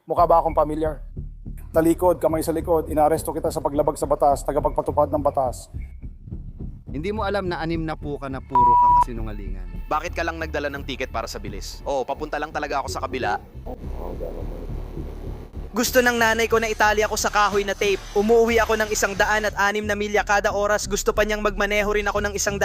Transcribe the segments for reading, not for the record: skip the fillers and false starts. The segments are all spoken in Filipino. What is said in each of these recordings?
Mukha ba akong pamilyar? Talikod, kamay sa likod, inaaresto kita sa paglabag sa batas, tagapagpatupad ng batas. Hindi mo alam na 6 ka na puro ka kasinungalingan. Bakit ka lang nagdala ng ticket para sa bilis? Oo, papunta lang talaga ako sa kabila. Gusto ng nanay ko na itali ako sa kahoy na tape. Umuwi ako ng 106 milya kada oras. Gusto pa niyang magmaneho rin ako ng 106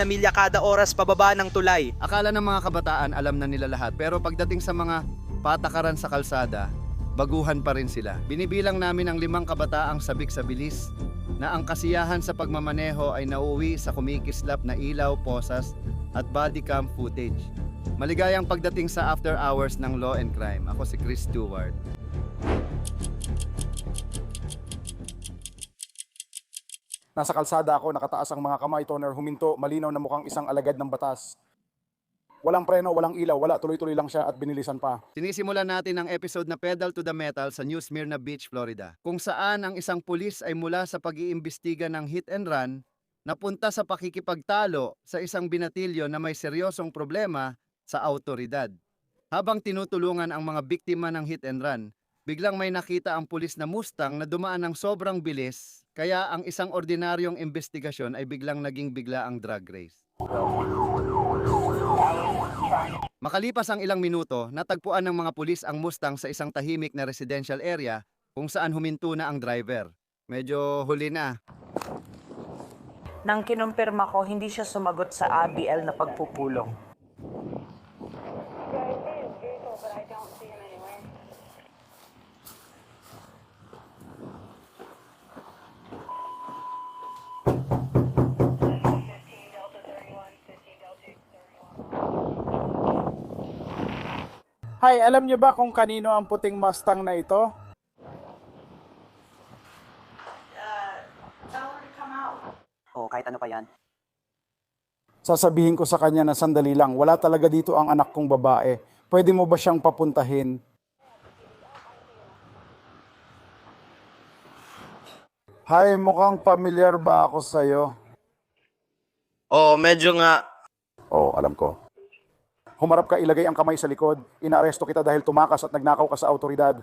milya kada oras pababa ng tulay. Akala ng mga kabataan alam na nila lahat, pero pagdating sa mga patakaran sa kalsada, baguhan pa rin sila. Binibilang namin ang 5 kabataang sabik sa bilis na ang kasiyahan sa pagmamaneho ay nauwi sa kumikislap na ilaw, posas at body cam footage. Maligayang pagdating sa after hours ng Law and Crime. Ako si Chris Stewart. Nasa kalsada ako, nakataas ang mga kamay, toner, huminto, malinaw na mukhang isang alagad ng batas. Walang preno, walang ilaw, wala, tuloy-tuloy lang siya at binilisan pa. Sinisimulan natin ang episode na Pedal to the Metal sa New Smyrna Beach, Florida, kung saan ang isang pulis ay mula sa pag-iimbestiga ng hit and run, napunta sa pakikipagtalo sa isang binatilyo na may seryosong problema sa autoridad. Habang tinutulungan ang mga biktima ng hit and run, biglang may nakita ang pulis na Mustang na dumaan ng sobrang bilis, kaya ang isang ordinaryong investigasyon ay biglang naging bigla ang drag race. Makalipas ang ilang minuto, natagpuan ng mga pulis ang Mustang sa isang tahimik na residential area kung saan huminto na ang driver. Medyo huli na. Nang kinumpirma ko, hindi siya sumagot sa ABL na pagpupulong. Hi, alam niyo ba kung kanino ang puting Mustang na ito? Oo, kahit ano pa yan. Sasabihin ko sa kanya na sandali lang, wala talaga dito ang anak kong babae. Pwede mo ba siyang papuntahin? Hi, mukhang pamilyar ba ako sa'yo? Oo, medyo nga. Oo, alam ko. Humarap ka, ilagay ang kamay sa likod. Inaaresto kita dahil tumakas at nagnakaw ka sa autoridad.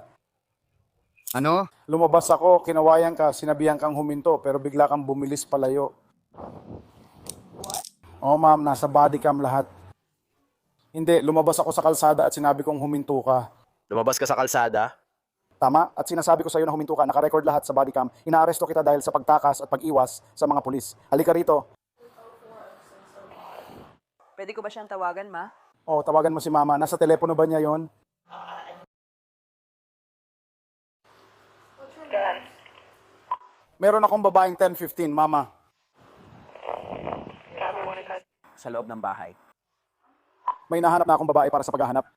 Ano? Lumabas ako, kinawayan ka, sinabihan kang huminto, pero bigla kang bumilis palayo. Oo ma'am, nasa body cam lahat. Hindi, lumabas ako sa kalsada at sinabi kong huminto ka. Lumabas ka sa kalsada? Tama? At sinasabi ko sa iyo na huminto ka, nakarecord lahat sa body cam. Inaaresto kita dahil sa pagtakas at pag-iwas sa mga pulis. Halika rito. Pwede ko ba siyang tawagan, ma? Oh, tawagan mo si mama. Nasa telepono ba niya yon? Meron akong babaeng 10-15, mama. Sa loob ng bahay. May nahanap na akong babae para sa paghahanap.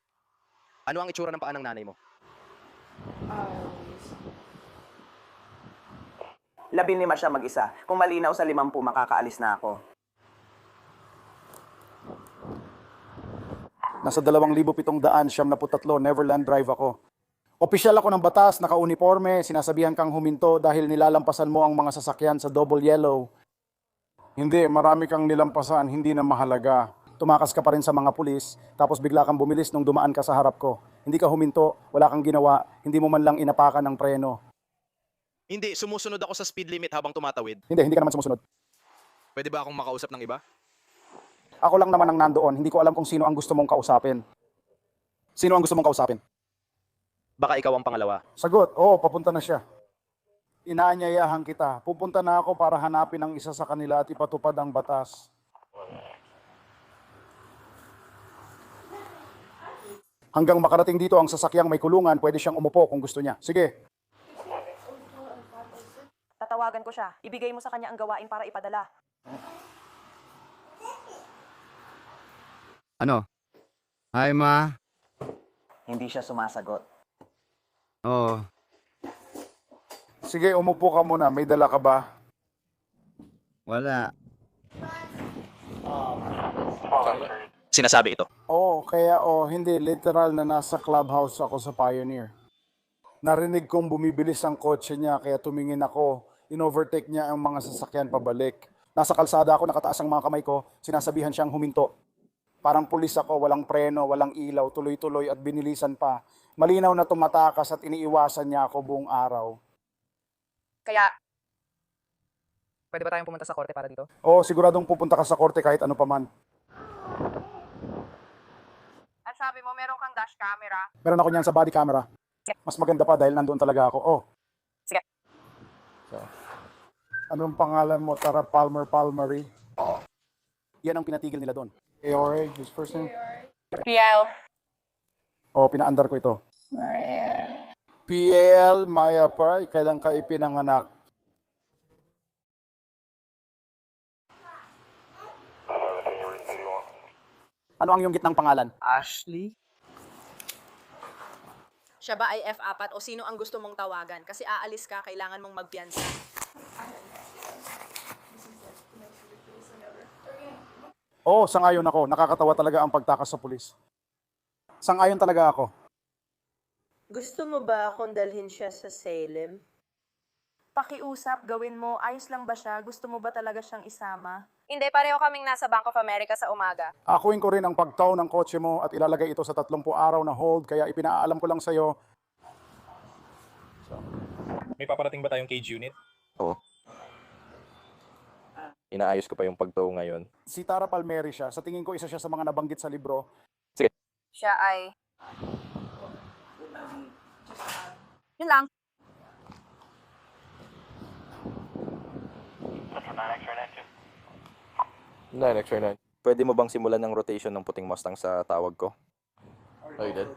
Ano ang itsura ng paa ng nanay mo? 15 siya mag-isa. Kung malinaw sa 50, makakaalis na ako. Nasa 2,773, Neverland Drive ako. Opisyal ako ng batas, naka-uniforme, sinasabihan kang huminto dahil nilalampasan mo ang mga sasakyan sa double yellow. Hindi, marami kang nilampasan, hindi na mahalaga. Tumakas ka pa rin sa mga pulis, tapos bigla kang bumilis nung dumaan ka sa harap ko. Hindi ka huminto, wala kang ginawa, hindi mo man lang inapakan ng preno. Hindi, sumusunod ako sa speed limit habang tumatawid. Hindi ka naman sumusunod. Pwede ba akong makausap ng iba? Ako lang naman ang nandoon, hindi ko alam kung sino ang gusto mong kausapin. Sino ang gusto mong kausapin? Baka ikaw ang pangalawa. Sagot, oo, papunta na siya. Inaanyayahan kita. Pupunta na ako para hanapin ang isa sa kanila at ipatupad ang batas. Hanggang makarating dito ang sasakyang may kulungan, pwede siyang umupo kung gusto niya. Sige. Tatawagan ko siya. Ibigay mo sa kanya ang gawain para ipadala. Ano? Hi, ma. Hindi siya sumasagot. Oo. Sige, umupo ka muna. May dala ka ba? Wala. Sinasabi ito. Hindi. Literal na nasa clubhouse ako sa Pioneer. Narinig kong bumibilis ang kotse niya kaya tumingin ako. In-overtake niya ang mga sasakyan pabalik. Nasa kalsada ako, nakataas ang mga kamay ko. Sinasabihan siyang huminto. Parang pulis ako, walang preno, walang ilaw, tuloy-tuloy at binilisan pa. Malinaw na tumatakas at iniiwasan niya ako buong araw. Kaya, pwede ba tayong pumunta sa korte para dito? Oo, siguradong pupunta ka sa korte kahit ano pa man. At sabi mo, meron kang dash camera. Meron ako niyan sa body camera. Mas maganda pa dahil nandoon talaga ako. Oh. Sige. So, anong pangalan mo? Tara, Palmery. Yan ang pinatigil nila doon. Aore, his first name? PL. Oh, pinaandar ko ito. PL Maya Pray, kailan ka ipinanganak? Ano ang iyong gitnang pangalan? Ashley? Siya ba ay F4 o sino ang gusto mong tawagan? Kasi aalis ka, kailangan mong magpiyansa. Oo, sangayon ako. Nakakatawa talaga ang pagtakas sa pulis. Sangayon talaga ako. Gusto mo ba akong dalhin siya sa Salem? Pakiusap, gawin mo. Ayos lang ba siya? Gusto mo ba talaga siyang isama? Hindi, pareho kaming nasa Bank of America sa umaga. Akuin ko rin ang pagtaw ng kotse mo at ilalagay ito sa 30 araw na hold, kaya ipinaalam ko lang sa'yo. May paparating ba tayong cage unit? Oo. Inaayos ko pa yung pagtaw ngayon. Si Tara Palmeri siya. Sa tingin ko isa siya sa mga nabanggit sa libro. Siya ay... Yun lang. Nine, extra 9. Pwede mo bang simulan ng rotation ng puting Mustang sa tawag ko? Oh, you did?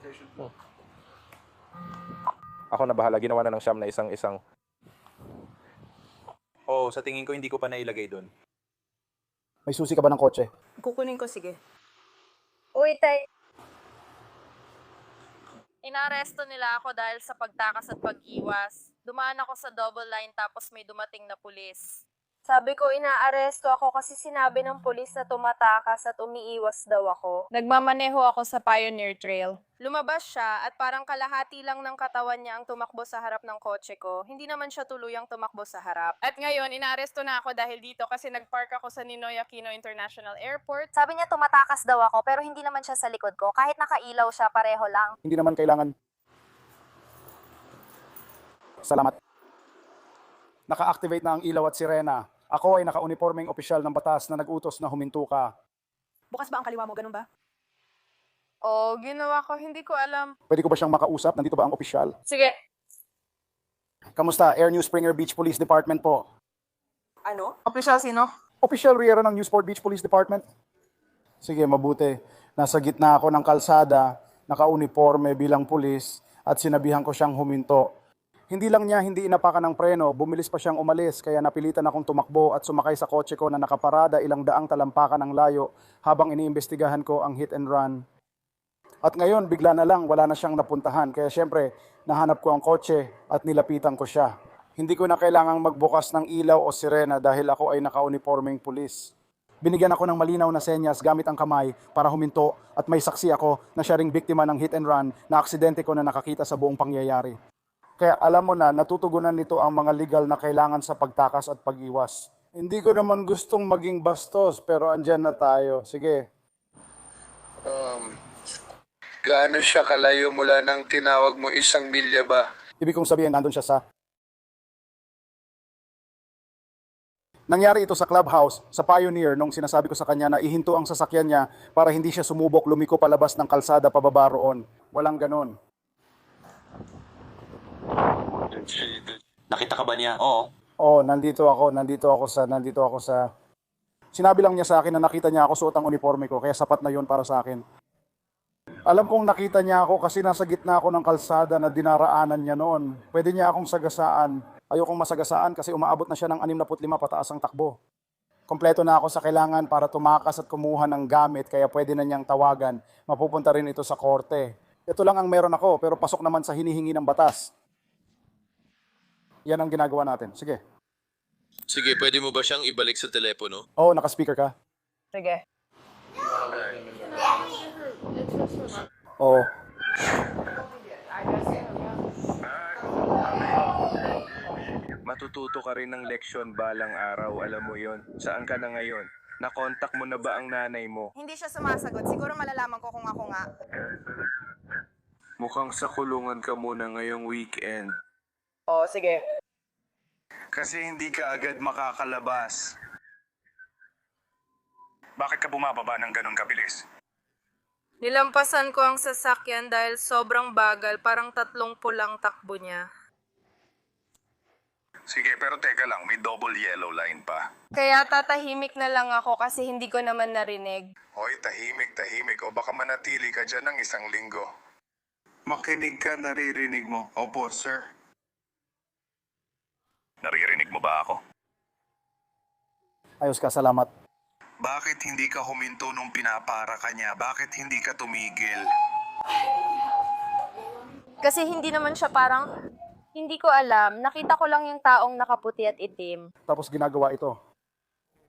Ako na bahala. Ginawa na ng Siyam na isang-isang. Oo, sa tingin ko hindi ko pa nailagay doon. May susi ka ba ng kotse? Kukunin ko, sige. Uy, tay. Inaresto nila ako dahil sa pagtakas at pag-iwas. Dumaan ako sa double line tapos may dumating na pulis. Sabi ko inaaresto ako kasi sinabi ng pulis na tumatakas at umiiwas daw ako. Nagmamaneho ako sa Pioneer Trail. Lumabas siya at parang kalahati lang ng katawan niya ang tumakbo sa harap ng kotse ko. Hindi naman siya tuluyang tumakbo sa harap. At ngayon, inaaresto na ako dahil dito kasi nagpark ako sa Ninoy Aquino International Airport. Sabi niya tumatakas daw ako pero hindi naman siya sa likod ko. Kahit nakailaw siya, pareho lang. Hindi naman kailangan. Salamat. Naka-activate na ang ilaw at sirena. Ako ay naka-uniformeng opisyal ng batas na nag-utos na huminto ka. Bukas ba ang kaliwa mo? Ganun ba? Oh, ginawa ko. Hindi ko alam. Pwede ko ba siyang makausap? Nandito ba ang opisyal? Sige. Kamusta? Air New Springer Beach Police Department po. Ano? Opisyal sino? Opisyal Riera ng Newsport Beach Police Department. Sige, mabuti. Nasa gitna ako ng kalsada, naka-uniforme bilang pulis at sinabihan ko siyang huminto. Hindi lang niya hindi inapakan ng preno, bumilis pa siyang umalis kaya napilitan akong tumakbo at sumakay sa kotse ko na nakaparada ilang daang talampakan ng layo habang iniimbestigahan ko ang hit and run. At ngayon, bigla na lang, wala na siyang napuntahan. Kaya syempre, nahanap ko ang kotse at nilapitan ko siya. Hindi ko na kailangang magbukas ng ilaw o sirena dahil ako ay naka-uniformeng pulis. Binigyan ako ng malinaw na senyas gamit ang kamay para huminto at may saksi ako na siya ring biktima ng hit and run na aksidente ko na nakakita sa buong pangyayari. Kaya alam mo na, natutugunan nito ang mga legal na kailangan sa pagtakas at pag-iwas. Hindi ko naman gustong maging bastos, pero andyan na tayo. Sige. Gaano siya kalayo mula nang tinawag mo 1 milya ba? Ibig kong sabihin, nandun siya sa... Nangyari ito sa clubhouse, sa Pioneer, nung sinasabi ko sa kanya na ihinto ang sasakyan niya para hindi siya sumubok lumiko palabas ng kalsada pababa roon. Walang ganon. Nakita ka ba niya? Oo. Oo, nandito ako sa... Sinabi lang niya sa akin na nakita niya ako suot ang uniforme ko, kaya sapat na yon para sa akin. Alam kong nakita niya ako kasi nasa gitna ako ng kalsada na dinaraanan niya noon. Pwede niya akong sagasaan. Ayokong masagasaan kasi umaabot na siya ng 65 pataas ang takbo. Kompleto na ako sa kailangan para tumakas at kumuha ng gamit kaya pwede na niyang tawagan. Mapupunta rin ito sa korte. Ito lang ang meron ako pero pasok naman sa hinihingi ng batas. Yan ang ginagawa natin. Sige. Sige, pwede mo ba siyang ibalik sa telepono? Oo, naka-speaker ka? Sige. Oo. Matututo ka rin ng leksyon balang araw, alam mo yon. Saan ka na ngayon? Nakontak mo na ba ang nanay mo? Hindi siya sumasagot. Siguro malalaman ko kung ako nga. Mukhang sa kulungan ka muna ngayong weekend. Oo, sige. Kasi hindi ka agad makakalabas. Bakit ka bumababa ng ganun kabilis? Nilampasan ko ang sasakyan dahil sobrang bagal, parang 30 lang takbo niya. Sige, pero teka lang, may double yellow line pa. Kaya tatahimik na lang ako kasi hindi ko naman narinig. Hoy, tahimik. O baka manatili ka dyan ng isang linggo. Makinig ka, naririnig mo. Opo, sir. Naririnig mo ba ako? Ayos ka, salamat. Bakit hindi ka huminto nung pinapara ka niya? Bakit hindi ka tumigil? Kasi hindi naman siya parang, hindi ko alam. Nakita ko lang yung taong nakaputi at itim. Tapos ginagawa ito.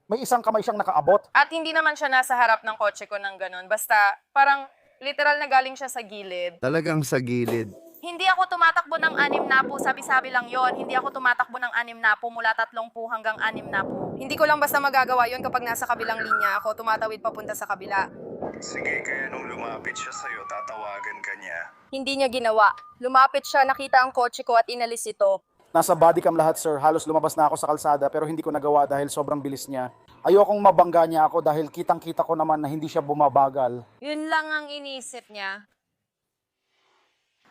May isang kamay siyang nakaabot. At hindi naman siya nasa harap ng kotse ko ng ganun. Basta parang literal na galing siya sa gilid. Talagang sa gilid. Hindi ako tumatakbo ng 6 na po, sabi-sabi lang yon. Hindi ako tumatakbo ng 6 na po mula 30 hanggang 6 na po. Hindi ko lang basta magagawa yon kapag nasa kabilang linya ako, tumatawid papunta sa kabila. Sige, kaya nung lumapit siya sa'yo, tatawagan ka niya. Hindi niya ginawa. Lumapit siya, nakita ang kotse ko at inalis ito. Nasa bodycam lahat, sir. Halos lumabas na ako sa kalsada pero hindi ko nagawa dahil sobrang bilis niya. Ayokong mabangga niya ako dahil kitang-kita ko naman na hindi siya bumabagal. Yun lang ang iniisip niya.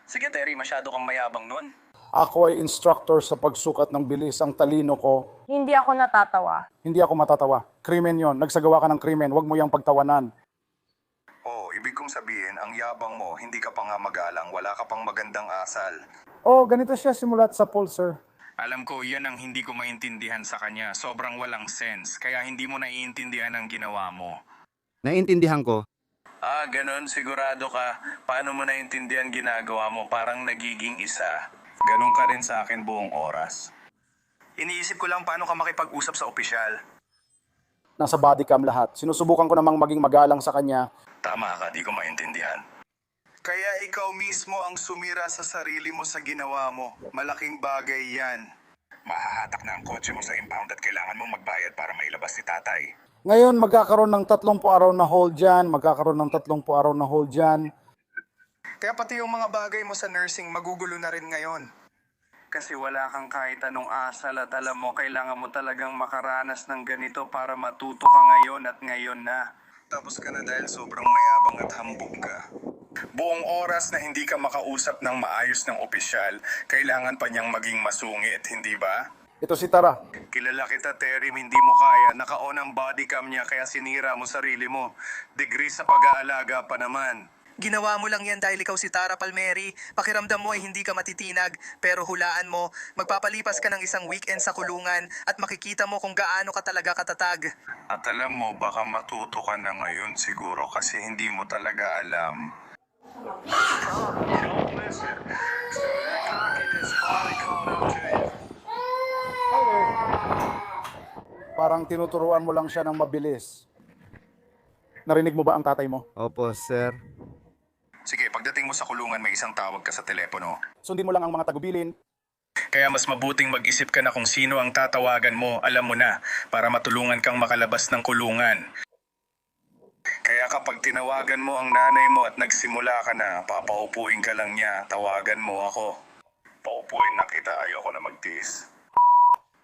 Sige, Terry, masyado kang mayabang nun. Ako ay instructor sa pagsukat ng bilis. Ang talino ko. Hindi ako natatawa. Hindi ako matatawa. Krimen yon. Nagsagawa ka ng krimen. Huwag mo yung pagtawanan. Oh, ibig kong sabihin, ang yabang mo, hindi ka pa nga magalang, wala ka pang magandang asal. Oh, ganito siya simulat sa poll, sir. Alam ko, yan ang hindi ko maintindihan sa kanya. Sobrang walang sense, kaya hindi mo naiintindihan ang ginawa mo. Naintindihan ko. Ah, ganun, sigurado ka. Paano mo naiintindihan ginagawa mo? Parang nagiging isa. Ganun ka rin sa akin buong oras. Iniisip ko lang paano ka makipag-usap sa opisyal. Nasa bodycam lahat. Sinusubukan ko namang maging magalang sa kanya. Tama ka, di ko maintindihan. Kaya ikaw mismo ang sumira sa sarili mo sa ginawa mo. Malaking bagay yan. Mahahatak na ang kotse mo sa impound at kailangan mong magbayad para mailabas si tatay. Ngayon, magkakaroon ng 30 araw na hold dyan. Magkakaroon ng 30 araw na hold dyan. Kaya pati yung mga bagay mo sa nursing magugulo na rin ngayon. Kasi wala kang kahit anong asal at alam mo, kailangan mo talagang makaranas ng ganito para matuto ka ngayon at ngayon na. Tapos ka na dahil sobrang mayabang at hambog ka. Buong oras na hindi ka makausap ng maayos ng opisyal, kailangan pa niyang maging masungit, hindi ba? Ito si Tara. Kilala kita, Terry, hindi mo kaya. Naka-on ang bodycam niya kaya sinira mo sarili mo. Degree sa pag-aalaga pa naman. Ginawa mo lang yan dahil ikaw si Tara Palmeri. Pakiramdam mo ay hindi ka matitinag, pero hulaan mo, magpapalipas ka ng isang weekend sa kulungan at makikita mo kung gaano ka talaga katatag. At alam mo, baka matuto ka na ngayon siguro kasi hindi mo talaga alam. Parang tinuturuan mo lang siya ng mabilis. Narinig mo ba ang tatay mo? Opo, sir. Sige, pagdating mo sa kulungan, may isang tawag ka sa telepono. Sundin mo lang ang mga tagubilin. Kaya mas mabuting mag-isip ka na kung sino ang tatawagan mo, alam mo na, para matulungan kang makalabas ng kulungan. Kaya kapag tinawagan mo ang nanay mo at nagsimula ka na, papaupuin ka lang niya, tawagan mo ako. Paupuin na kita, ayoko na magtiis.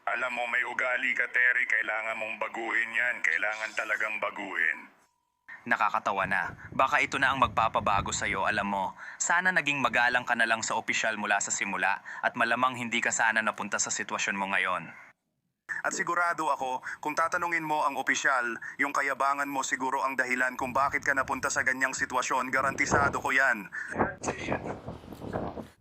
Alam mo, may ugali ka, Terry, kailangan mong baguhin yan, kailangan talagang baguhin. Nakakatawa na. Baka ito na ang magpapabago sa'yo, alam mo. Sana naging magalang ka na lang sa opisyal mula sa simula at malamang hindi ka sana napunta sa sitwasyon mo ngayon. At sigurado ako, kung tatanungin mo ang opisyal, yung kayabangan mo siguro ang dahilan kung bakit ka napunta sa ganyang sitwasyon, garantisado ko yan.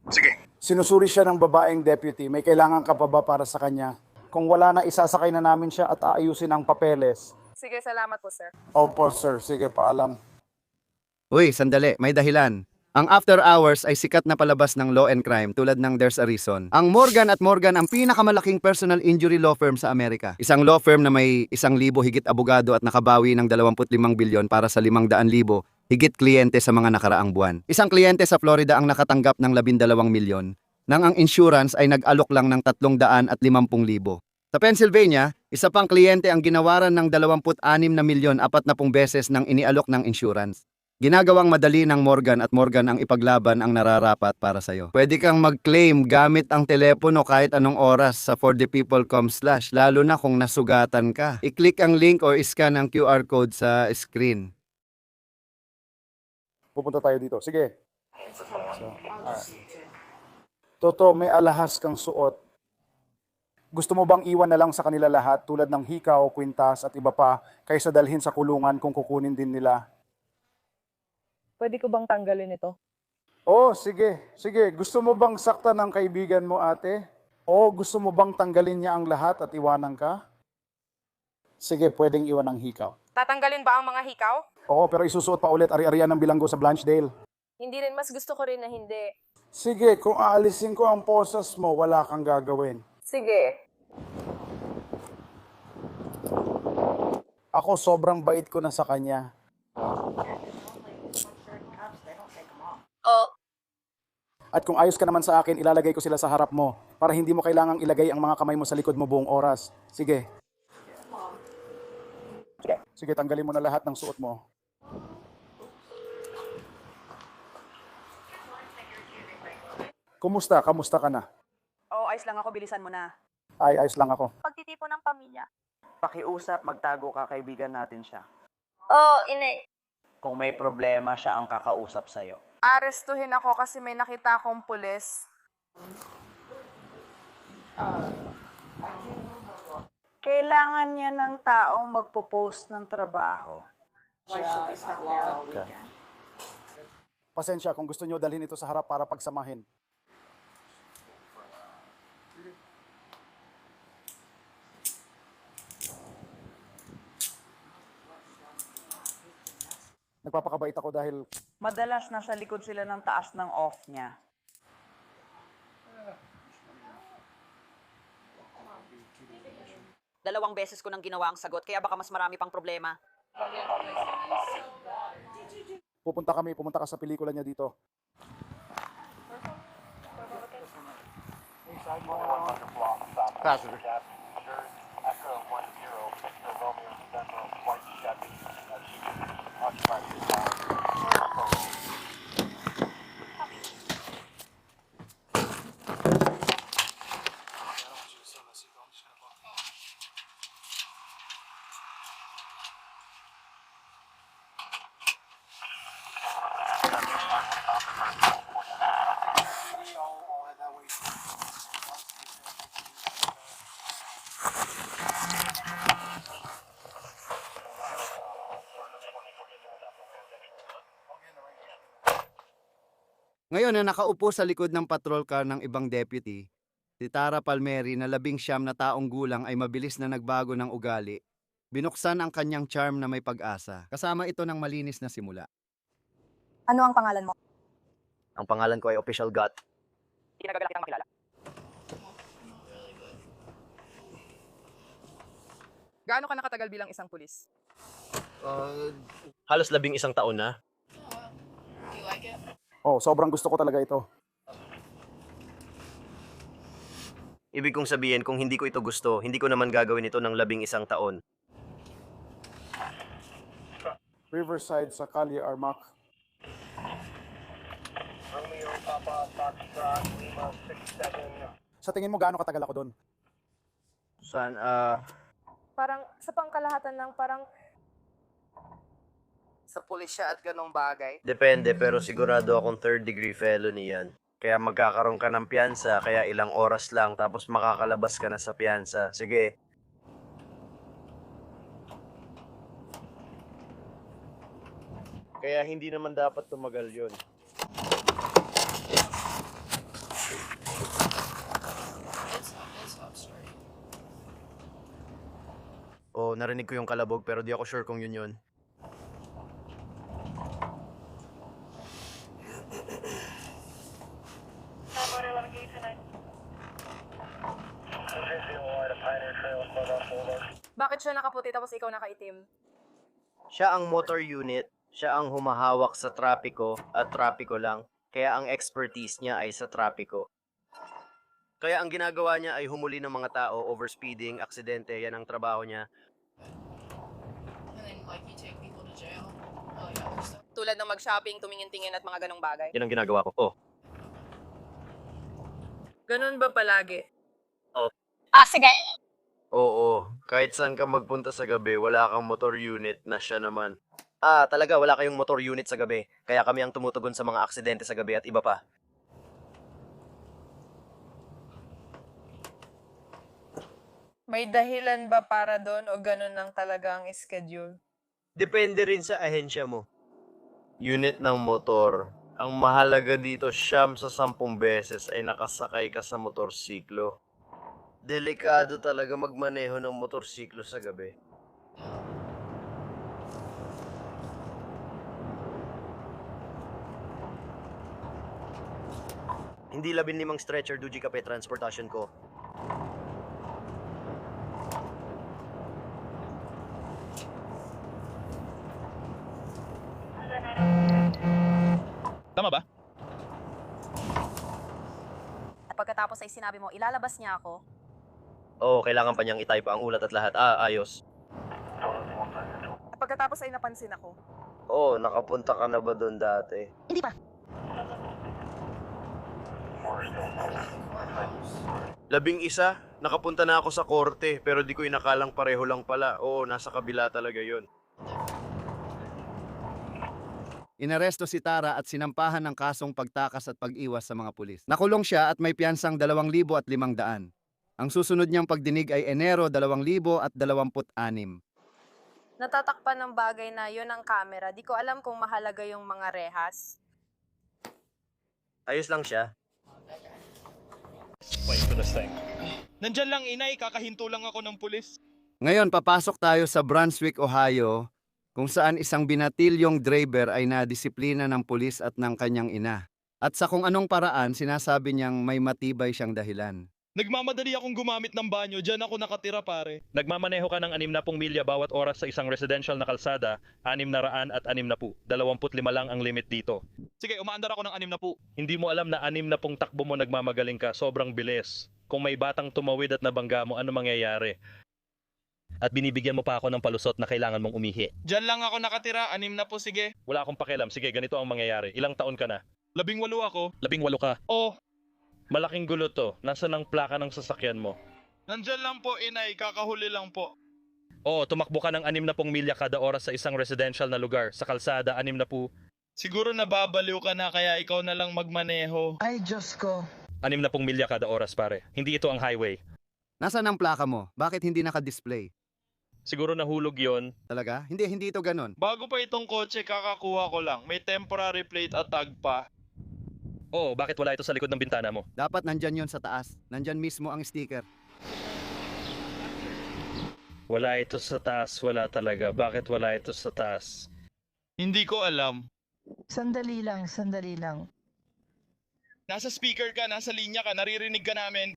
Sige. Sinusuri siya ng babaeng deputy. May kailangan ka pa ba para sa kanya? Kung wala na, isasakay na namin siya at aayusin ang papeles. Sige, salamat po, sir. Opo, sir. Sige, paalam. Uy, sandali, may dahilan. Ang After Hours ay sikat na palabas ng law and crime tulad ng There's a Reason. Ang Morgan & Morgan ang pinakamalaking personal injury law firm sa Amerika. Isang law firm na may 1,000 higit abogado at nakabawi ng 25 bilyon para sa 500,000 higit kliyente sa mga nakaraang buwan. Isang kliyente sa Florida ang nakatanggap ng 12 milyon nang ang insurance ay nag-alok lang ng 350,000. Sa Pennsylvania, isa pang kliyente ang ginawaran ng 26 na milyon 40 beses ng inialok ng insurance. Ginagawang madali ng Morgan at Morgan ang ipaglaban ang nararapat para sa'yo. Pwede kang mag-claim gamit ang telepono kahit anong oras sa forthepeople.com/ lalo na kung nasugatan ka. I-click ang link o iscan ang QR code sa screen. Pupunta tayo dito. Sige. Toto, may alahas kang suot. Gusto mo bang iwan na lang sa kanila lahat tulad ng hikaw, kwintas at iba pa kaysa dalhin sa kulungan kung kukunin din nila? Pwede ko bang tanggalin ito? Oh, sige. Sige. Gusto mo bang saktan ng kaibigan mo, ate? O gusto mo bang tanggalin niya ang lahat at iwanan ka? Sige, pwedeng iwan ang hikaw. Tatanggalin ba ang mga hikaw? Oo, pero isusuot pa ulit ari-arian ng bilanggo sa Blanchdale. Hindi rin, mas gusto ko rin na hindi. Sige, kung aalisin ko ang posas mo, wala kang gagawin. Sige. Ako sobrang bait ko na sa kanya. Oh, At kung ayos ka naman sa akin, ilalagay ko sila sa harap mo para hindi mo kailangang ilagay ang mga kamay mo sa likod mo buong oras. Sige. Sige, tanggalin mo na lahat ng suot mo. Kumusta? Kamusta ka na? Oo, ayos lang ako. Bilisan mo na. Ay, ayos lang ako. Pagtitipon ng pamilya. Pakiusap, magtago ka, kaibigan natin siya. Oo, inay. Kung may problema, siya ang kakausap sa'yo. Arestuhin ako kasi may nakita akong pulis. Kailangan niya ng taong magpo-post ng trabaho. Pasensya kung gusto nyo dalhin ito sa harap para pagsamahin. Nagpapakabait ako dahil Madalas nasa likod sila ng taas ng off niya. Dalawang beses ko nang ginawa ang sagot, kaya baka mas marami pang problema. pumunta ka sa pelikula niya dito. Ngayon na nakaupo sa likod ng patrol car ng ibang deputy, si Tara Palmeri na 19 na taong gulang ay mabilis na nagbago ng ugali. Binuksan ang kanyang charm na may pag-asa. Kasama ito ng malinis na simula. Ano ang pangalan mo? Ang pangalan ko ay Official Gut. Kinagagalak kitang makilala. Gaano ka nakatagal bilang isang pulis? Halos 11 taon na. Oh, sobrang gusto ko talaga ito. Ibig kong sabihin, kung hindi ko ito gusto, hindi ko naman gagawin ito ng 11 taon. Riverside sa Calle Armac. Sa tingin mo gaano katagal ako doon? Parang sa pangkalahatan lang, parang Sa pulisya at ganong bagay. Depende, pero sigurado akong 3rd-degree felony yan. Kaya magkakaroon ka ng piyansa, kaya ilang oras lang, tapos makakalabas ka na sa piyansa. Sige. Kaya hindi naman dapat tumagal yun. Oh, narinig ko yung kalabog pero di ako sure kung yun yun. Bakit siya nakaputi tapos ikaw nakaitim? Siya ang motor unit, siya ang humahawak sa trapiko at trapiko lang. Kaya ang expertise niya ay sa trapiko. Kaya ang ginagawa niya ay humuli ng mga tao, overspeeding, aksidente, yan ang trabaho niya. Tulad ng mag-shopping, tumingin-tingin at mga ganong bagay. Yan ang ginagawa ko. Oh, Ganun ba palagi? Sige. oo. Kahit saan ka magpunta sa gabi, wala kang motor unit na siya naman. Talaga, wala kayong motor unit sa gabi. Kaya kami ang tumutugon sa mga aksidente sa gabi at iba pa. May dahilan ba para doon o ganun lang talaga ang schedule? Depende rin sa ahensya mo. Unit ng motor. Ang mahalaga dito, 9 sa 10 beses ay nakasakay ka sa motorsiklo. Delikado talaga magmaneho ng motorsiklo sa gabi. Hindi 15 stretcher Duji Cafe transportation ko. Tama ba? Pagkatapos ay sinabi mo, ilalabas niya ako. Oo, kailangan pa niyang itype ang ulat at lahat. Ayos. Pagkatapos ay napansin ako. Oo, nakapunta ka na ba doon dati? Hindi pa. 11, nakapunta na ako sa korte, pero di ko inakalang pareho lang pala. Oo, nasa kabila talaga yon. Inaresto si Tara at sinampahan ng kasong pagtakas at pag-iwas sa mga pulis. Nakulong siya at may piyansang 2,500. Ang susunod niyang pagdinig ay Enero 2026. Natatakpan ng bagay na yun ang camera. Di ko alam kung mahalaga yung mga rehas. Ayos lang siya. Wait for this thing. Nandyan lang inay, kakahinto lang ako ng pulis. Ngayon, papasok tayo sa Brunswick, Ohio, kung saan isang binatilyong driver ay nadisiplina ng pulis at ng kanyang ina. At sa kung anong paraan, sinasabi niyang may matibay siyang dahilan. Nagmamadali akong gumamit ng banyo, dyan ako nakatira pare. Nagmamaneho ka ng 60 milya bawat oras sa isang residential na kalsada, 600 at 60. 25 lang ang limit dito. Sige, umaandar ako ng 60. Hindi mo alam na 60 takbo mo nagmamagaling ka, sobrang bilis. Kung may batang tumawid at nabangga mo, ano mangyayari? At binibigyan mo pa ako ng palusot na kailangan mong umihi. Diyan lang ako nakatira, 60 sige. Wala akong pakialam. Sige, ganito ang mangyayari. Ilang taon ka na? 18 ako. 18 ka. Oh, Malaking gulo to. Nasaan ang plaka ng sasakyan mo? nandyan lang po inay, kakahuli lang po. Oo, tumakbo ka ng 60 milya kada oras sa isang residential na lugar. Sa kalsada, 60. Siguro nababaliw ka na kaya ikaw na lang magmaneho. Ay, Diyos ko. 60 milya kada oras, pare. Hindi ito ang highway. Nasaan ang plaka mo? Bakit hindi naka-display? Siguro nahulog yon. Talaga? Hindi ito ganon. Bago pa itong kotse, kakakuha ko lang. May temporary plate at tag pa. Oo, bakit wala ito sa likod ng bintana mo? Dapat nandyan yon sa taas. Nandyan mismo ang sticker. Wala ito sa taas, wala talaga. Bakit wala ito sa taas? Hindi ko alam. Sandali lang. Nasa speaker ka, nasa linya ka, naririnig ka namin.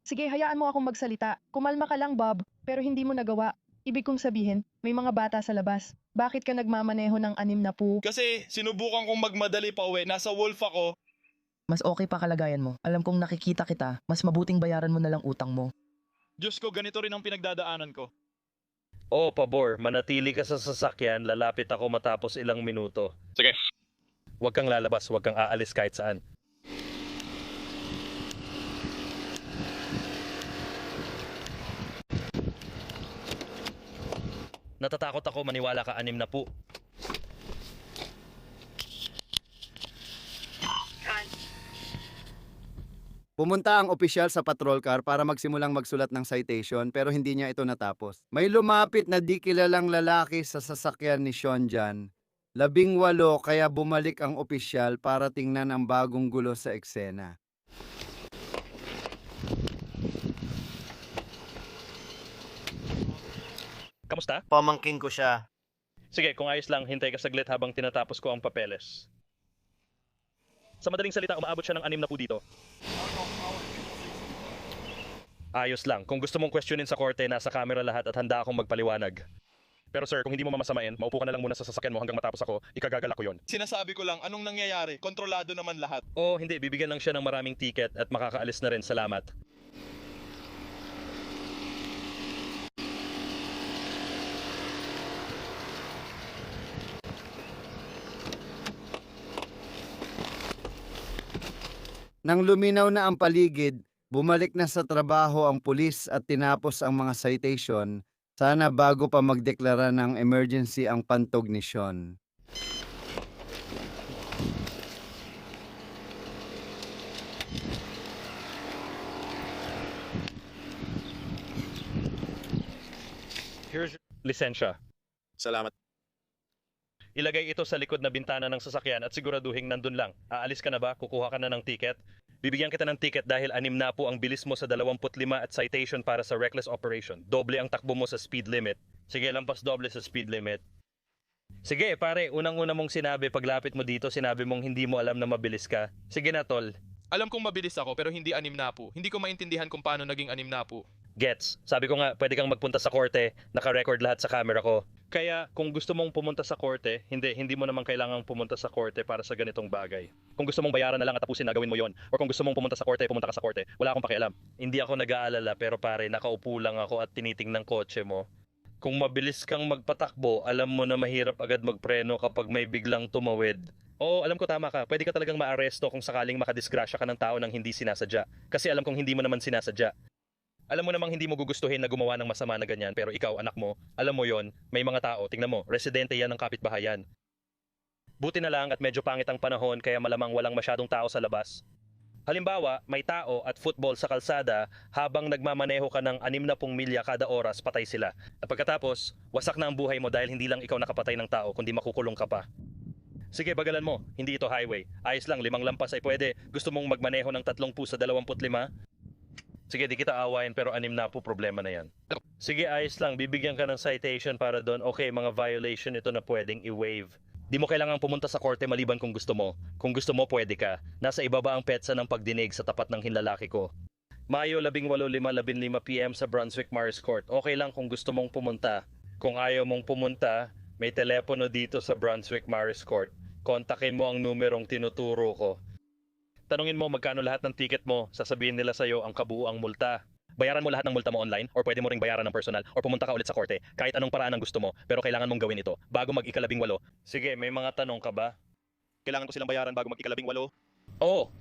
Sige, hayaan mo akong magsalita. Kumalma ka lang, Bob, pero hindi mo nagawa. Ibig kong sabihin, may mga bata sa labas. Bakit ka nagmamaneho ng 60? Kasi sinubukan kong magmadali pa uwi, nasa wolf ako. Mas okay pa kalagayan mo. Alam kong nakikita kita, mas mabuting bayaran mo na lang utang mo. Diyos ko, ganito rin ang pinagdadaanan ko. Oo, pabor. Manatili ka sa sasakyan. Lalapit ako matapos ilang minuto. Sige. Huwag kang lalabas. Huwag kang aalis kahit saan. Natatakot ako, maniwala ka 60. Pumunta ang opisyal sa patrol car para magsimulang magsulat ng citation pero hindi niya ito natapos. May lumapit na di kilalang lalaki sa sasakyan ni Sean Jan. 18 kaya bumalik ang opisyal para tingnan ang bagong gulo sa eksena. Kamusta? Pamangking ko siya. Sige, kung ayos lang, hintay ka saglit habang tinatapos ko ang papeles. Sa madaling salita, umaabot siya ng 60 dito. Ayos lang. Kung gusto mong questionin sa korte, nasa camera lahat at handa akong magpaliwanag. Pero sir, kung hindi mo mamasamain, maupo ka na lang muna sa sasakyan mo hanggang matapos ako, ikagagala ko yon. Sinasabi ko lang, anong nangyayari? Kontrolado naman lahat. Oo, hindi. Bibigyan lang siya ng maraming ticket at makakaalis na rin. Salamat. Nang luminaw na ang paligid, bumalik na sa trabaho ang pulis at tinapos ang mga citation, sana bago pa magdeklara ng emergency ang pantognisyon. Here's your lisensya. Salamat. Ilagay ito sa likod na bintana ng sasakyan at siguraduhin nandun lang. Aalis ka na ba? Kukuha ka na ng ticket? Bibigyan kita ng ticket dahil 6 na po ang bilis mo sa 25 at citation para sa reckless operation. Doble ang takbo mo sa speed limit. Sige, lampas doble sa speed limit. Sige, pare, unang-una mong sinabi paglapit mo dito, sinabi mong hindi mo alam na mabilis ka. Sige na, tol. Alam kong mabilis ako pero hindi 6 na po. Hindi ko maintindihan kung paano naging 6 na po. Gets. Sabi ko nga, pwede kang magpunta sa korte, naka-record lahat sa camera ko. Kaya kung gusto mong pumunta sa korte, hindi mo naman kailangang pumunta sa korte para sa ganitong bagay. Kung gusto mong bayaran na lang at tapusin na, gawin mo yon. Or kung gusto mong pumunta sa korte, pumunta ka sa korte. Wala akong pakialam. Hindi ako nag-aalala pero pare, nakaupo lang ako at tinitingnan kotse mo. Kung mabilis kang magpatakbo, alam mo na mahirap agad magpreno kapag may biglang tumawid. Oo, alam ko tama ka. Pwede ka talagang maaresto kung sakaling makadisgrasya ka ng tao nang hindi sinasadya. Kasi alam kong hindi mo naman sinasadya. Alam mo namang hindi mo gugustuhin na gumawa ng masama na ganyan, pero ikaw, anak mo, alam mo yon, may mga tao, tingnan mo, residente yan ng kapitbahayan. Buti na lang at medyo pangit ang panahon kaya malamang walang masyadong tao sa labas. Halimbawa, may tao at football sa kalsada habang nagmamaneho ka ng 60 milya kada oras, patay sila. At pagkatapos, wasak na ang buhay mo dahil hindi lang ikaw nakapatay ng tao, kundi makukulong ka pa. Sige, bagalan mo. Hindi ito highway. Ayos lang, 5 lampas ay pwede. Gusto mong magmaneho ng 30 sa 25? Sige, di kita awayin pero 6 na po, problema na yan. Sige, ayos lang. Bibigyan ka ng citation para doon. Okay, mga violation ito na pwedeng i-waive. Di mo kailangang pumunta sa korte maliban kung gusto mo. Kung gusto mo, pwede ka. Nasa ibaba ang petsa ng pagdinig sa tapat ng hinlalaki ko. Mayo 18:15 PM sa Brunswick Mars Court. Okay lang kung gusto mong pumunta. Kung ayaw mong pumunta, may telepono dito sa Brunswick Mars Court. Kontakin mo ang numerong tinuturo ko. Tanungin mo magkano lahat ng ticket mo, sasabihin nila sa'yo ang kabuuang multa. Bayaran mo lahat ng multa mo online or pwede mo ring bayaran ng personal or pumunta ka ulit sa korte. Kahit anong paraan ang gusto mo, pero kailangan mong gawin ito bago mag-18. Sige, may mga tanong ka ba? Kailangan ko silang bayaran bago mag-18? Oo.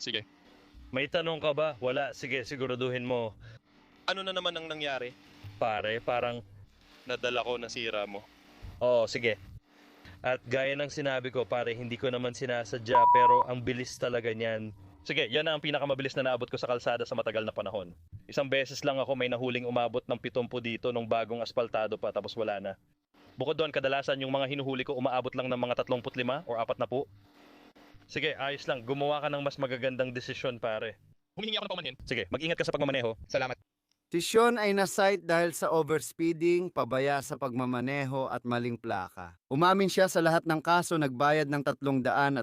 Sige. May tanong ka ba? Wala. Sige, siguraduhin mo. Ano na naman ang nangyari? Pare, parang Nadala ko nasira mo. Oo, sige. At gaya ng sinabi ko, pare, hindi ko naman sinasadya pero ang bilis talaga niyan. Sige, yan na ang pinakamabilis na naabot ko sa kalsada sa matagal na panahon. Isang beses lang ako may nahuling umabot ng 70 dito nung bagong asfaltado pa tapos wala na. Bukod doon, kadalasan yung mga hinuhuli ko umaabot lang ng mga 35 or 40. Sige, ayos lang. Gumawa ka ng mas magagandang desisyon, pare. Humihingi ako ng paumanhin. Sige, mag-ingat ka sa pagmamaneho. Salamat. Si Sean ay na-cite dahil sa overspeeding, pabaya sa pagmamaneho at maling plaka. Umamin siya sa lahat ng kaso, nagbayad ng 355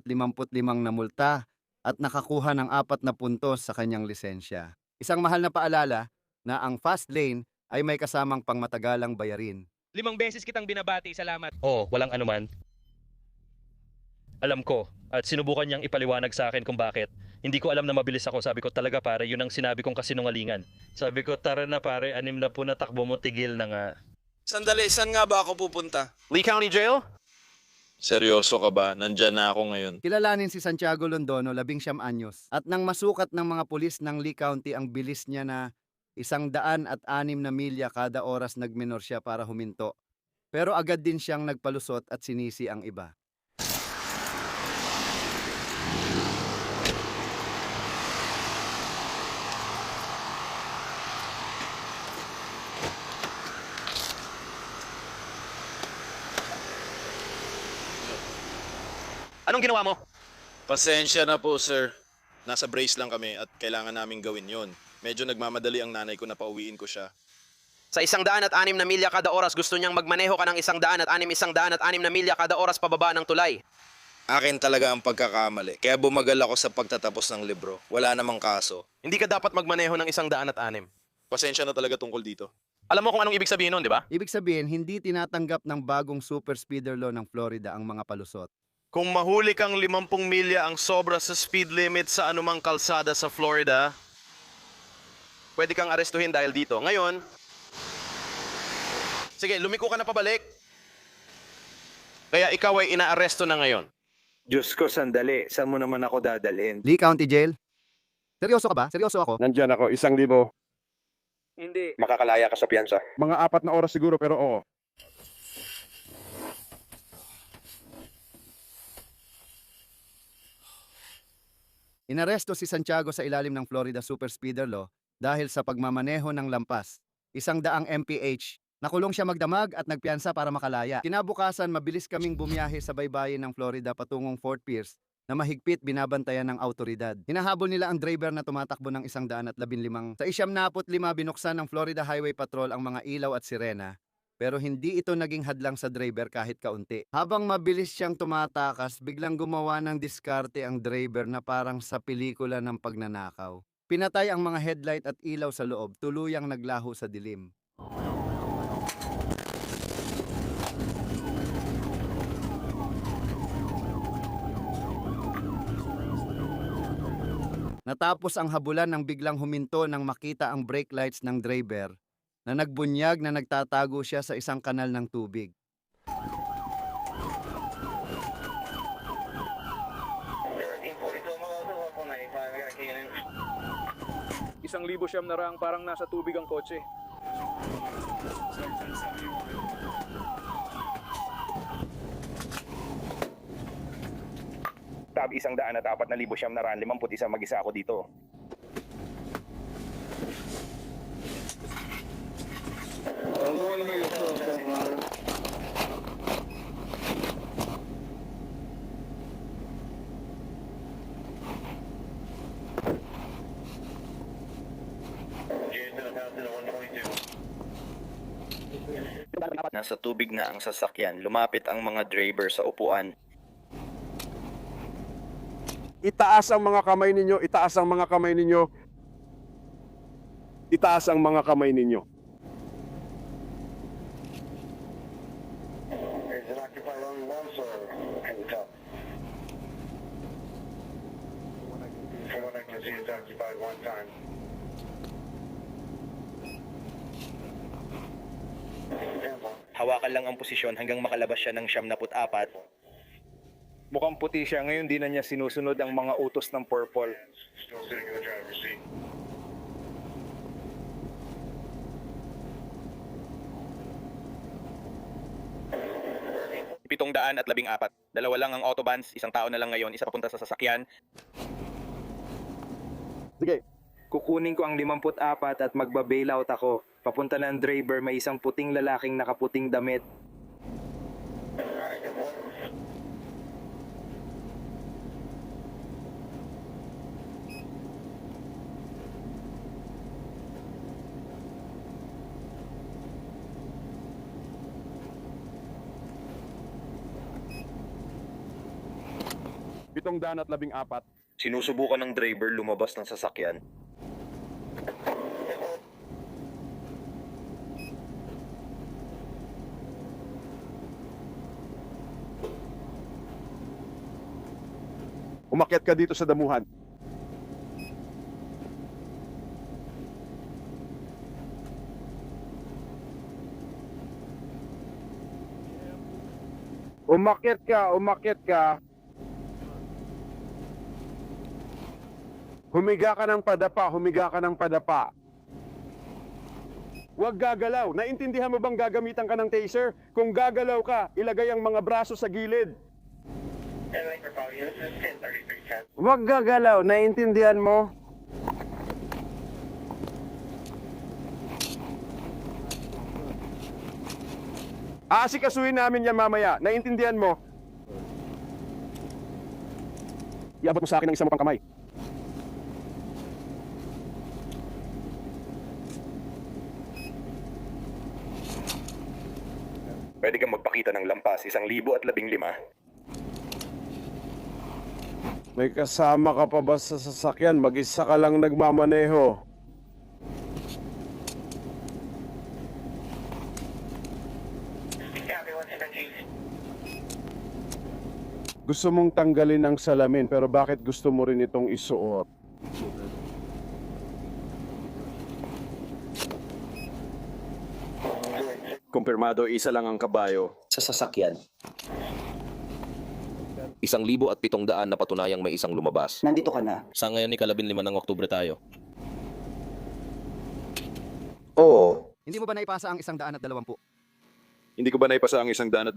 na multa at nakakuha ng 4 na puntos sa kanyang lisensya. Isang mahal na paalala na ang fast lane ay may kasamang pangmatagalang bayarin. 5 beses kitang binabati, salamat. Oo, walang anuman. Alam ko, at sinubukan niyang ipaliwanag sa akin kung bakit. Hindi ko alam na mabilis ako. Sabi ko talaga pare, yun ang sinabi kong kasinungalingan. Sabi ko, tara na pare, 6 na po na takbo mo, tigil na nga. Sandali, saan nga ba ako pupunta? Lee County Jail? Seryoso ka ba? Nandyan na ako ngayon. Kilalanin si Santiago Londono, 19 anyos. At nang masukat ng mga pulis ng Lee County ang bilis niya na 106 na milya kada oras nagminor siya para huminto. Pero agad din siyang nagpalusot at sinisi ang iba. Anong ginawa mo? Pasensya na po, sir. Nasa brace lang kami at kailangan naming gawin yon. Medyo nagmamadali ang nanay ko na pauwiin ko siya. Sa 106 na milya kada oras, gusto niyang magmaneho ka ng 106 na milya kada oras pababa ng tulay. Akin talaga ang pagkakamali. Kaya bumagal ako sa pagtatapos ng libro. Wala namang kaso. Hindi ka dapat magmaneho ng 106. Pasensya na talaga tungkol dito. Alam mo kung anong ibig sabihin nun, di ba? Ibig sabihin, hindi tinatanggap ng bagong super speeder law ng Florida ang mga palusot. Kung mahuli kang 50 milya ang sobra sa speed limit sa anumang kalsada sa Florida, Pwede kang arestuhin dahil dito. Ngayon, sige, lumiko ka na pabalik. Kaya ikaw ay inaaresto na ngayon. Diyos ko, sandali. Saan mo naman ako dadalhin? Lee County Jail. Seryoso ka ba? Seryoso ako? Nandyan ako, 1,000. Hindi. Makakalaya ka sa piyansa. Mga 4 na oras siguro, pero oo. Inaresto si Santiago sa ilalim ng Florida Super Speeder Law dahil sa pagmamaneho ng lampas. 100 mph. Nakulong siya magdamag at nagpiyansa para makalaya. Kinabukasan, mabilis kaming bumiyahe sa baybayin ng Florida patungong Fort Pierce na mahigpit binabantayan ng autoridad. Hinahabol nila ang driver na tumatakbo ng 115. Sa 95 binuksan ng Florida Highway Patrol ang mga ilaw at sirena. Pero hindi ito naging hadlang sa driver kahit kaunti. Habang mabilis siyang tumatakas, biglang gumawa ng diskarte ang driver na parang sa pelikula ng pagnanakaw. Pinatay ang mga headlight at ilaw sa loob, tuluyang naglaho sa dilim. Natapos ang habulan ng biglang huminto nang makita ang brake lights ng driver na nagbunyag na nagtatago siya sa isang kanal ng tubig. Isang libo siyam na rang parang nasa tubig ang kotse. Tab 104,000 siyam na raan, 51 mag-isa ako dito. Nasa tubig na ang sasakyan. Lumapit ang mga driver sa upuan. Itaas ang mga kamay ninyo, itaas ang mga kamay ninyo. Itaas ang mga kamay ninyo. Hawakan lang ang posisyon hanggang makalabas siya ng 74. Mukhang puti siya. Ngayon di na niya sinusunod ang mga utos ng purple. Pitong 714. Dalawa lang ang autobans, isang tao na lang ngayon, isa papunta sa sasakyan. Sige. Kukunin ko ang 54 at magba-bailout ako. Papunta ng driver, may isang puting lalaking nakaputing damit. Pitong 714. Sinusubukan ng driver lumabas ng sasakyan. Umakyat ka dito sa damuhan. Umakyat ka, umakyat ka. Humiga ka ng padapa, humiga ka ng padapa. Huwag gagalaw. Naintindihan mo bang gagamitan ka ng taser? Kung gagalaw ka, ilagay ang mga braso sa gilid. Huwag gagalaw. Naintindihan mo? Aasikasuhin namin yan mamaya. Naintindihan mo? Iabot mo sa akin ang isang pang kamay. Pwede kang magpakita ng lampas, 1,015. May kasama ka pa ba sa sasakyan? Mag-isa ka lang nagmamaneho. Gusto mong tanggalin ang salamin, pero bakit gusto mo rin itong isuot? Kumpirmado, isa lang ang kabayo. Sa sasakyan. 1,700 na patunayang may isang lumabas. Nandito ka na. Sa ngayon ni 15 ng Oktubre tayo. Oo. Hindi mo ba naipasa ang 120? Hindi ko ba naipasa ang 120?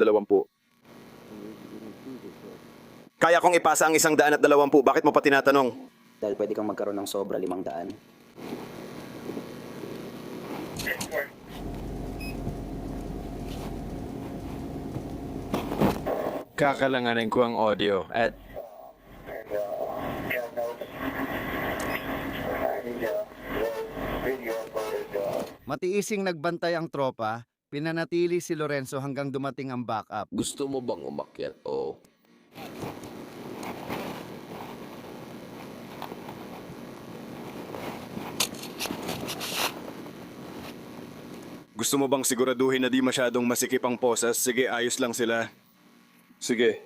Kaya kong ipasa ang 120. Bakit mo pa tinatanong? Dahil pwede kang magkaroon ng sobra 500. Kakalanganin ko ang audio at Matiising nagbantay ang tropa, pinanatili si Lorenzo hanggang dumating ang backup. Gusto mo bang umakyat o... Gusto mo bang siguraduhin na di masyadong masikip ang posas? Sige, ayos lang sila. Sige.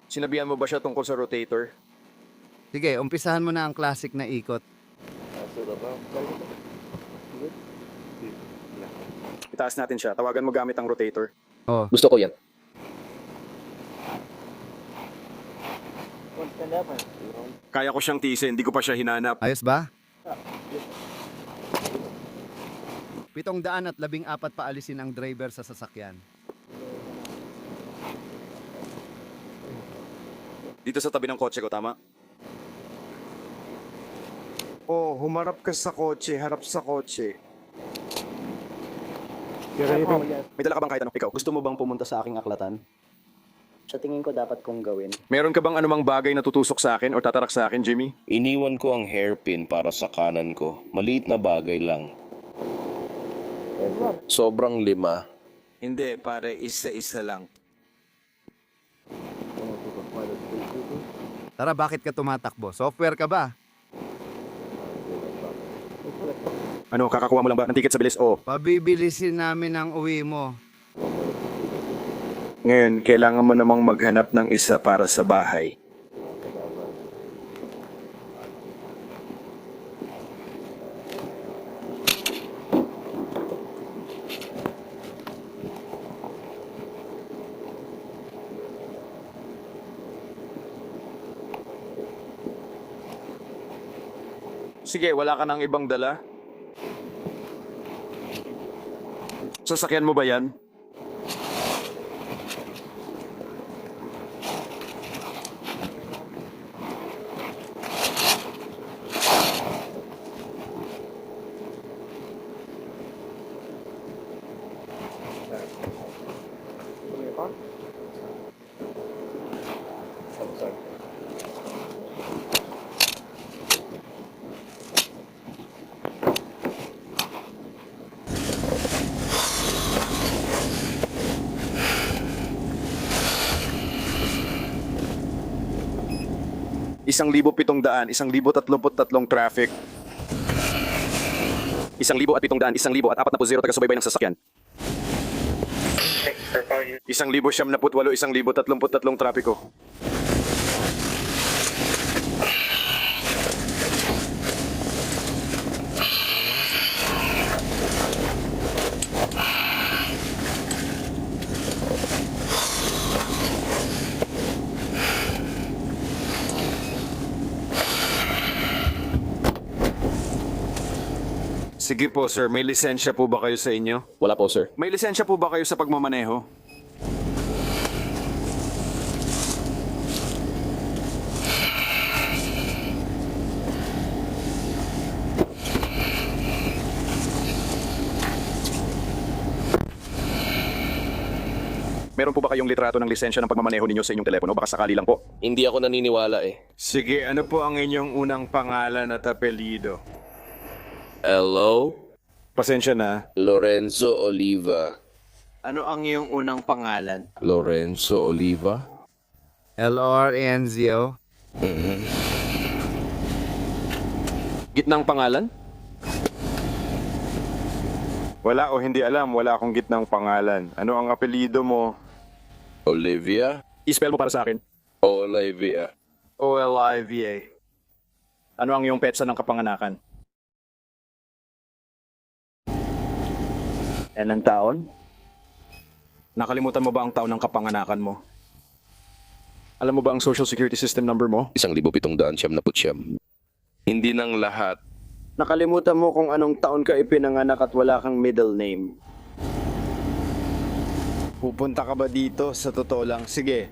Sinabihan mo ba siya tungkol sa rotator? Sige, umpisahan mo na ang classic na ikot. Itaas natin siya. Tawagan mo gamit ang rotator. Oh. Gusto ko yan. Kaya ko siyang tiisin, hindi ko pa siya hinanap. Ayos ba? 714 paalisin ang driver sa sasakyan. Dito sa tabi ng kotse ko, tama? Oh, humarap ka sa kotse, harap sa kotse. May dala ka bang kahit ano? Ikaw? Gusto mo bang pumunta sa aking aklatan? Sa tingin ko dapat kong gawin. Meron ka bang anumang bagay na tutusok sa akin o tatarak sa akin, Jimmy? Iniwan ko ang hairpin para sa kanan ko. Maliit na bagay lang. Sobrang 5. hindi, pare, isa-isa lang. Tara, bakit ka tumatakbo? Software ka ba? Ano, kakakuha mo lang ba ng ticket sa bilis? Oo. Pabibilisin namin ang uwi mo. Ngayon, kailangan mo namang maghanap ng isa para sa bahay. Sige, wala ka nang ibang dala? Sasakyan mo ba yan? Isang 1,700, 1,033 traffic. 1,700, 1,040 taga-subaybay ng sasakyan. 1,078, 1,033 trapiko. Sige po, sir. May lisensya po ba kayo sa inyo? Wala po, sir. May lisensya po ba kayo sa pagmamaneho? Meron po ba kayong litrato ng lisensya ng pagmamaneho ninyo sa inyong telepono? Baka sakali lang po. Hindi ako naniniwala eh. Sige, ano po ang inyong unang pangalan at apelyido? Hello? Pasensya na. Lorenzo Oliva. Ano ang iyong unang pangalan? Lorenzo Oliva? L-O-R-E-N-Z-O. Gitnang pangalan? Wala o hindi alam. Wala akong gitnang pangalan. Ano ang apelyido mo? Olivia? I-spell mo para sa akin. Olivia. O-L-I-V-A. Ano ang iyong petsa ng kapanganakan? Ilang taon? Nakalimutan mo ba ang taon ng kapanganakan mo? Alam mo ba ang social security system number mo? 1,799. Hindi ng lahat. Nakalimutan mo kung anong taon ka ipinanganak at wala kang middle name. Pupunta ka ba dito? Sa totoo lang, sige.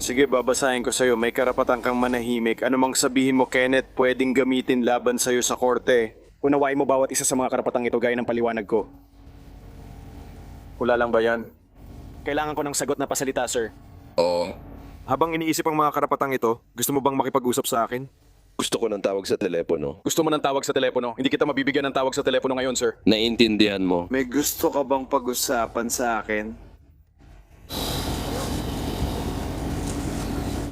Sige, babasahin ko sa'yo. May karapatan kang manahimik. Ano mang sabihin mo, Kenneth, pwedeng gamitin laban sa'yo sa korte. Unawain mo bawat isa sa mga karapatang ito gaya ng paliwanag ko. Wala lang ba yan? Kailangan ko ng sagot na pasalita, sir. Oo. Habang iniisip ang mga karapatang ito, gusto mo bang makipag-usap sa akin? Gusto ko ng tawag sa telepono. Gusto mo ng tawag sa telepono? Hindi kita mabibigyan ng tawag sa telepono ngayon, sir. Naiintindihan mo. May gusto ka bang pag-usapan sa akin?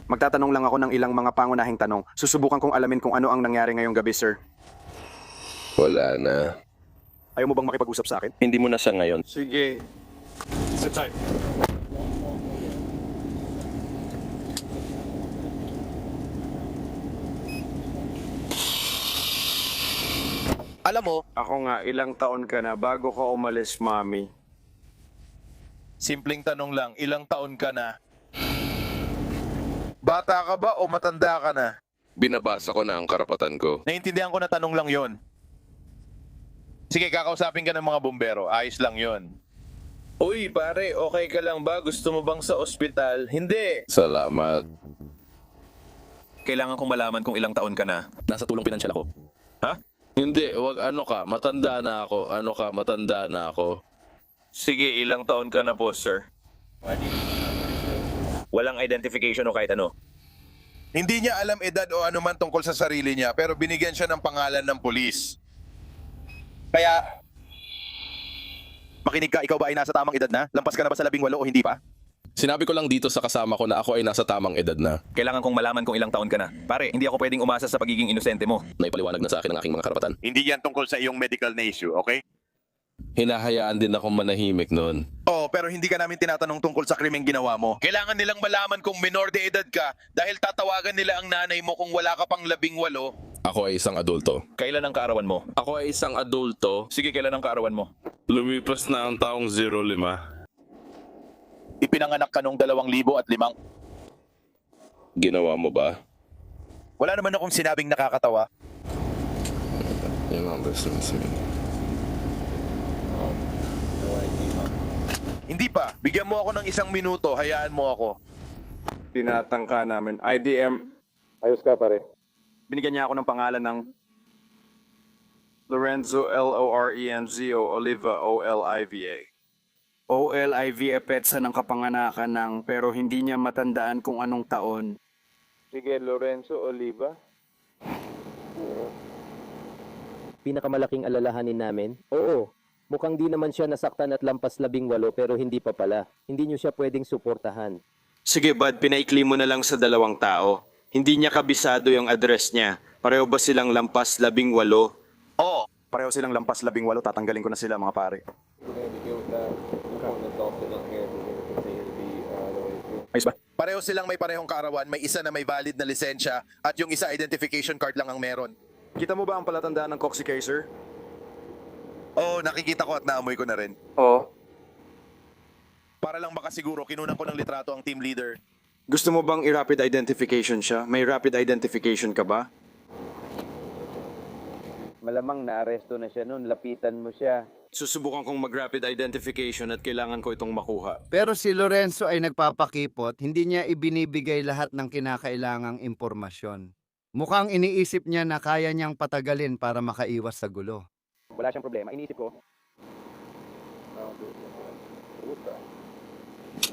Magtatanong lang ako ng ilang mga pangunahing tanong. Susubukan kong alamin kung ano ang nangyari ngayong gabi, sir. Wala na. Ayaw mo bang makipag-usap sa akin? Hindi mo na sa ngayon. Sige. Sit tight. Alam mo, Ako nga, ilang taon ka na bago ka umalis, Mami? Simpleng tanong lang, ilang taon ka na? Bata ka ba o matanda ka na? Binabasa ko na ang karapatan ko. Naiintindihan ko na tanong lang yon. Sige, kakausapin ka ng mga bumbero. Ayos lang yon. Uy, pare, okay ka lang ba? Gusto mo bang sa ospital? Hindi. Salamat. Kailangan kong malaman kung ilang taon ka na. Nasa tulong pinansyal ako. Ha? Hindi, wag ano ka. Matanda na ako. Ano ka, matanda na ako. Sige, ilang taon ka na po, sir? Walang identification o kahit ano. Hindi niya alam edad o anuman tungkol sa sarili niya, pero binigyan siya ng pangalan ng pulis. Kaya, makinig ka, ikaw ba ay nasa tamang edad na? Lampas ka na ba sa 18 o hindi pa? Sinabi ko lang dito sa kasama ko na ako ay nasa tamang edad na. Kailangan kong malaman kung ilang taon ka na. Pare, hindi ako pwedeng umasa sa pagiging inosente mo. Naipaliwanag na sa akin ang aking mga karapatan. Hindi yan tungkol sa iyong medical na issue, okay? Hinahayaan din akong manahimik noon. Oo, pero hindi ka namin tinatanong tungkol sa krimeng ginawa mo. Kailangan nilang malaman kung minor de edad ka dahil tatawagan nila ang nanay mo kung wala ka pang 18. Ako ay isang adulto. Kailan ang kaarawan mo? Ako ay isang adulto. Sige, kailan ang kaarawan mo? Lumipas na ang taong 05. Ipinanganak ka noong 2005. Ginawa mo ba? Wala naman akong sinabing nakakatawa. You're not listening to me. Hindi pa. Bigyan mo ako ng 1 minuto. Hayaan mo ako. Tinatangka namin. IDM. Ayos ka, pare. Binigyan niya ako ng pangalan ng Lorenzo Lorenzo Oliva Oliva. Oliva petsa ng kapanganakan ng pero hindi niya matandaan kung anong taon. Sige, Lorenzo Oliva. Pinakamalaking alalahanin namin? Oo. Mukhang di naman siya nasaktan at lampas 18 pero hindi pa pala. Hindi niyo siya pwedeng suportahan. Sige, Bud, pinaikli mo na lang sa 2 tao. Hindi niya kabisado yung address niya. Pareho ba silang lampas 18? Oo. Pareho silang lampas 18, tatanggalin ko na sila, mga pare. Ayos ba? Pareho silang may parehong kaarawan, may isa na may valid na lisensya at yung isa identification card lang ang meron. Kita mo ba ang palatandaan ng Coxie Kaiser? Oo, nakikita ko at naamoy ko na rin. Oo. Para lang makasiguro, kinunan ko ng litrato ang team leader. Gusto mo bang i-rapid identification siya? May rapid identification ka ba? Malamang naaresto na siya noon. Lapitan mo siya. Susubukan kong mag-rapid identification at kailangan ko itong makuha. Pero si Lorenzo ay nagpapakipot, hindi niya ibinibigay lahat ng kinakailangang impormasyon. Mukhang iniisip niya na kaya niyang patagalin para makaiwas sa gulo. Wala siyang problema. Iniisip ko.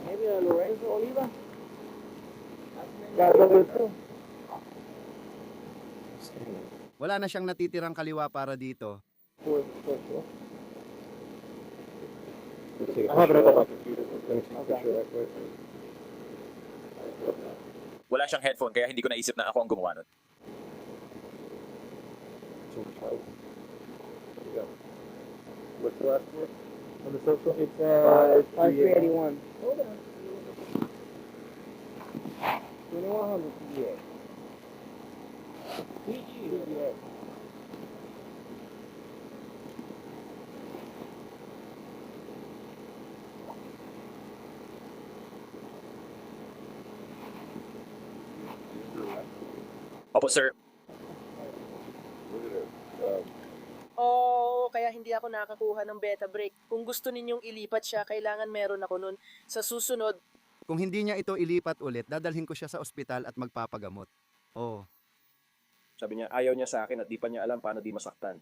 Maybe Lorenzo Oliva? Wala na siyang natitirang kaliwa para dito. Wala siyang headphone kaya hindi ko naisip na ako ang gumawa nun. What's the last one? On the social, it's 5381. Hold on. 2100 PA. PGA. Opo, sir. Oo, kaya hindi ako nakakuha ng beta break. Kung gusto ninyong ilipat siya, kailangan meron ako nun. Sa susunod, Kung hindi niya ito ilipat ulit, dadalhin ko siya sa ospital at magpapagamot. Oh, Sabi niya, ayaw niya sa akin at di pa niya alam paano di masaktan.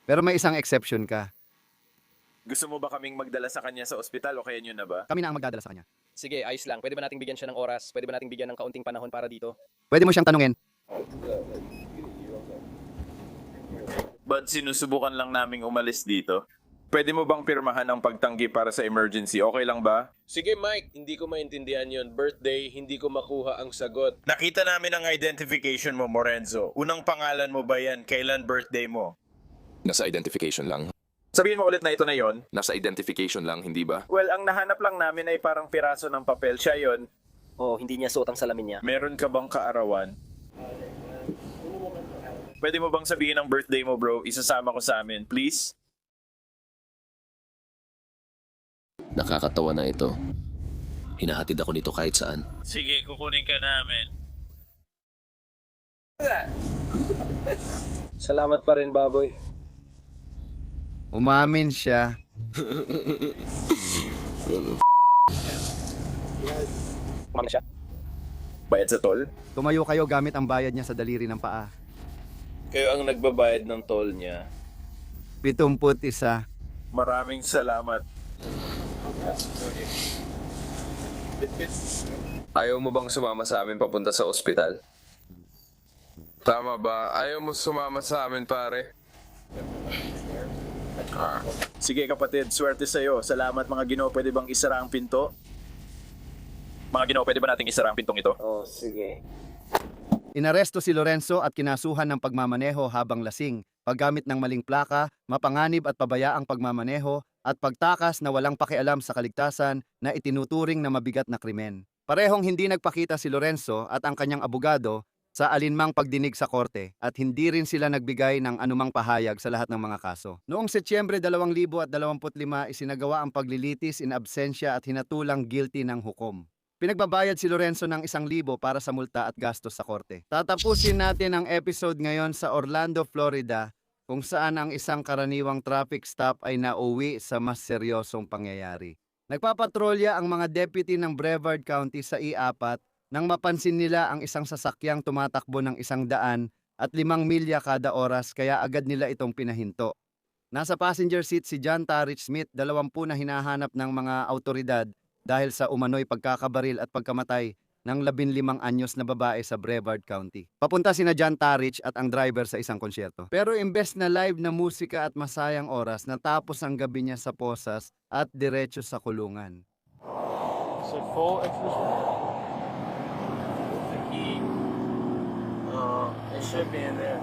pero may isang exception ka. Gusto mo ba kaming magdala sa kanya sa ospital o kaya nyo na ba? Kami na ang magdadala sa kanya. Sige, ayos lang. Pwede ba nating bigyan siya ng oras? Pwede ba nating bigyan ng kaunting panahon para dito? Pwede mo siyang tanungin. But sinusubukan lang naming umalis dito. Pwede mo bang pirmahan ang pagtanggi para sa emergency? Okay lang ba? Sige Mike, hindi ko maintindihan yon. Birthday, hindi ko makuha ang sagot. Nakita namin ang identification mo, Morenzo. Unang pangalan mo ba yan? Kailan birthday mo? Nasa identification lang. Sabihin mo ulit na ito na yon. Nasa identification lang, hindi ba? Well, ang nahanap lang namin ay parang piraso ng papel. Siya yon. Oo, hindi niya suot ang salamin niya. Meron ka bang kaarawan? Pwede mo bang sabihin ang birthday mo, bro? Isasama ko sa amin, please? Nakakatawa na ito. Hinahatid ako nito kahit saan. Sige, kukunin ka namin. Salamat pa rin, baboy. Umamin siya. Umamin siya. Bayad sa toll? Tumayo kayo gamit ang bayad niya sa daliri ng paa. Kayo ang nagbabayad ng toll niya. 71. Maraming salamat. Ayaw mo bang sumama sa amin papunta sa ospital? Tama ba? Ayaw mo sumama sa amin, pare? Sige kapatid, swerte sa'yo. Salamat mga Ginoo. Pwede bang isara ang pinto? Mga Ginoo, pwede ba nating isara ang pintong ito? Oh, sige. Inaresto si Lorenzo at kinasuhan ng pagmamaneho habang lasing, paggamit ng maling plaka, mapanganib at pabayaang pagmamaneho, at pagtakas na walang pakialam sa kaligtasan na itinuturing na mabigat na krimen. Parehong hindi nagpakita si Lorenzo at ang kanyang abogado sa alinmang pagdinig sa korte at hindi rin sila nagbigay ng anumang pahayag sa lahat ng mga kaso. Noong Setyembre 2025, isinagawa ang paglilitis in absentia at hinatulang guilty ng hukom. Pinagbabayad si Lorenzo ng 1,000 para sa multa at gastos sa korte. Tatapusin natin ang episode ngayon sa Orlando, Florida, kung saan ang isang karaniwang traffic stop ay nauwi sa mas seryosong pangyayari. Nagpapatrolya ang mga deputy ng Brevard County sa I-4 nang mapansin nila ang isang sasakyang tumatakbo ng 100 at 5 milya kada oras kaya agad nila itong pinahinto. Nasa passenger seat si John Tarich Smith, 20 na hinahanap ng mga autoridad dahil sa umano'y pagkakabaril at pagkamatay ng 15 anyos na babae sa Brevard County. Papunta sina John Tarich at ang driver sa isang konsyerto. Pero imbes na live na musika at masayang oras, natapos ang gabi niya sa posas at diretso sa kulungan. So full exposition? It should be in there.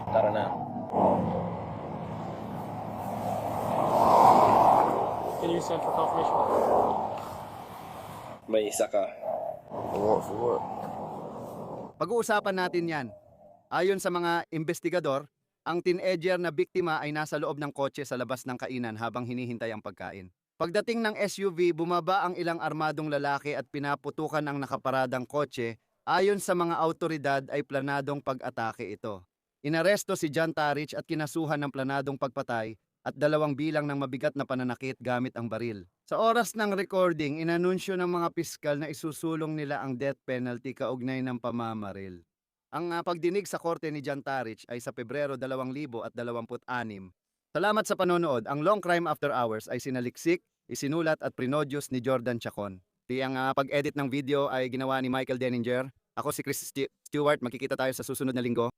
Tara na. Can you send for confirmation? May isa ka. For what? Pag-uusapan natin yan. Ayon sa mga investigador, ang teenager na biktima ay nasa loob ng kotse sa labas ng kainan habang hinihintay ang pagkain. Pagdating ng SUV, bumaba ang ilang armadong lalaki at pinaputukan ang nakaparadang kotse. Ayon sa mga autoridad ay planadong pag-atake ito. Inaresto si John Tarich at kinasuhan ng planadong pagpatay at 2 bilang ng mabigat na pananakit gamit ang baril. Sa oras ng recording, inanunsyo ng mga piskal na isusulong nila ang death penalty kaugnay ng pamamaril. Ang pagdinig sa korte ni John Tarich ay sa Pebrero 2026. Salamat sa panonood. Ang Long Crime After Hours ay sinaliksik, isinulat at prinodyos ni Jordan Chacon. Ang pag-edit ng video ay ginawa ni Michael Denninger. Ako si Chris Stewart. Magkikita tayo sa susunod na linggo.